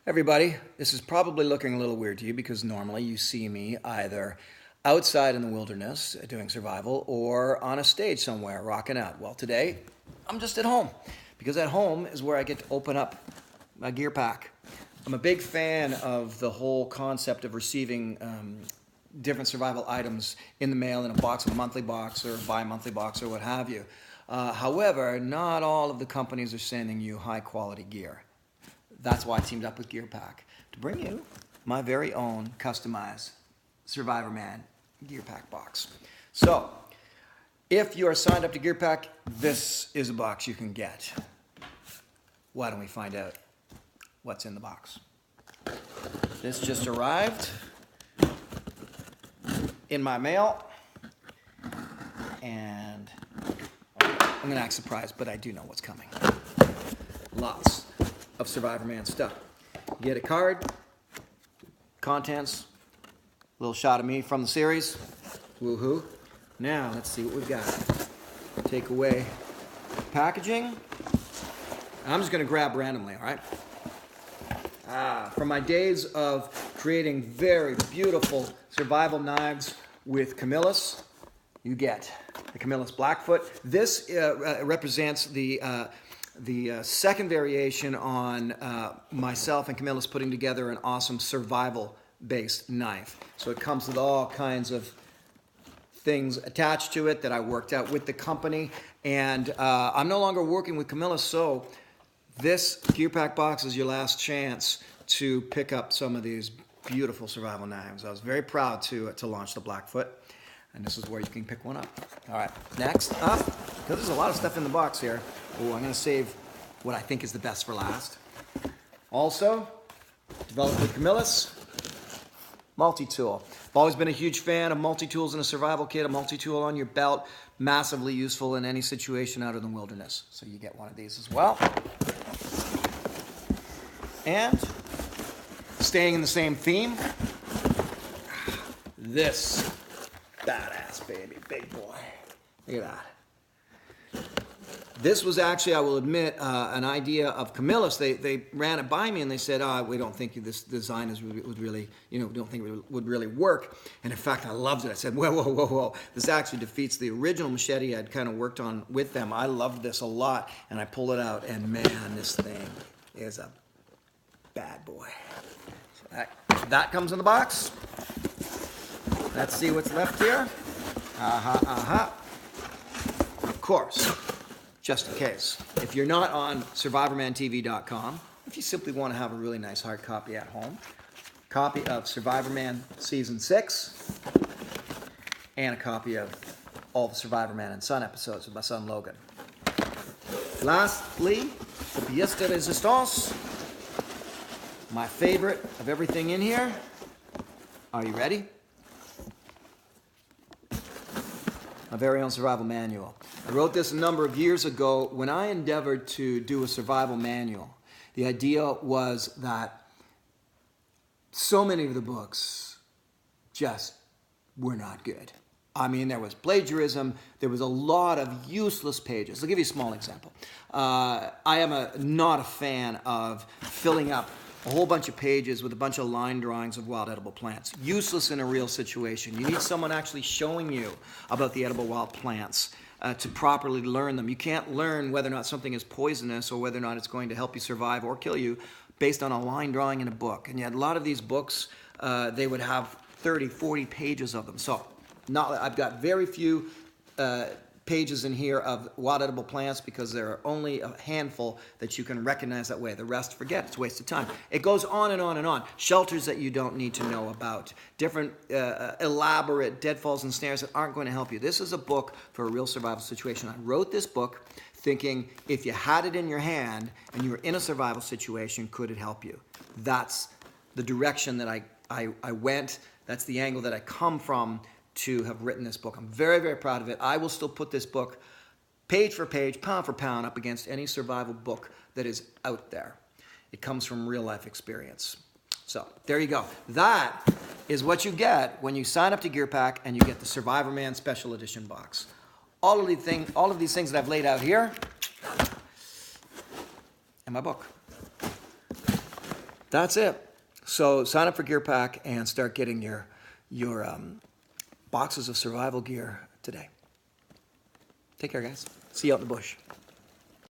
Everybody, this is probably looking a little weird to you because normally you see me either outside in the wilderness doing survival or on a stage somewhere rocking out. Well, today I'm just at home because at home is where I get to open up my gear pack. I'm a big fan of the whole concept of receiving different survival items in the mail in a box, a monthly box or a bi-monthly box or what have you. However, not all of the companies are sending you high quality gear. That's why I teamed up with GearPack to bring you my very own customized Survivorman GearPack box. So, if you are signed up to GearPack, this is a box you can get. Why don't we find out what's in the box? This just arrived in my mail, and I'm going to act surprised, but I do know what's coming. Lots of Survivorman stuff. You get a card, contents, a little shot of me from the series. Woohoo. Now, let's see what we've got. Take away packaging. I'm just going to grab randomly, all right? From my days of creating very beautiful survival knives with Camillus, you get the Camillus Blackfoot. This represents the second variation on myself and Camillus putting together an awesome survival-based knife. So it comes with all kinds of things attached to it that I worked out with the company. And I'm no longer working with Camillus, so this GearPack box is your last chance to pick up some of these beautiful survival knives. I was very proud to launch the Blackfoot, and this is where you can pick one up. All right, next up, because there's a lot of stuff in the box here. Oh, I'm going to save what I think is the best for last. Also, developed with Camillus, multi-tool. I've always been a huge fan of multi-tools in a survival kit. A multi-tool on your belt, massively useful in any situation out in the wilderness. So you get one of these as well. And staying in the same theme, this badass baby, big boy. Look at that. This was actually, I will admit, an idea of Camillus. They ran it by me and they said, we don't think this design would really, don't think it would really work. And in fact, I loved it. I said, whoa. This actually defeats the original machete I'd kind of worked on with them. I loved this a lot. And I pulled it out and man, this thing is a bad boy. So that comes in the box. Let's see what's left here. Of course, just in case, if you're not on SurvivormanTV.com, if you simply want to have a really nice hard copy at home, copy of Survivorman Season 6, and a copy of all the Survivorman and Son episodes with my son Logan. Lastly, the pièce de résistance, my favorite of everything in here. Are you ready? My very own survival manual. I wrote this a number of years ago when I endeavored to do a survival manual. The idea was that so many of the books just were not good. I mean, there was plagiarism. There was a lot of useless pages. I'll give you a small example. I am not a fan of filling up a whole bunch of pages with a bunch of line drawings of wild edible plants. Useless in a real situation. You need someone actually showing you about the edible wild plants to properly learn them. You can't learn whether or not something is poisonous or whether or not it's going to help you survive or kill you based on a line drawing in a book. And yet a lot of these books, they would have 30, 40 pages of them. So I've got very few pages in here of wild edible plants because there are only a handful that you can recognize that way. The rest, forget. It's a waste of time. It goes on and on and on. Shelters that you don't need to know about. Different elaborate deadfalls and snares that aren't going to help you. This is a book for a real survival situation. I wrote this book thinking if you had it in your hand and you were in a survival situation, could it help you? That's the direction that I went. That's the angle that I come from to have written this book. I'm very, very proud of it. I will still put this book page for page, pound for pound up against any survival book that is out there. It comes from real life experience. So there you go. That is what you get when you sign up to GearPack and you get the Survivorman Special Edition box. All of these things that I've laid out here in my book. that's it. So sign up for GearPack and start getting your boxes of survival gear today. Take care, guys. See you out in the bush.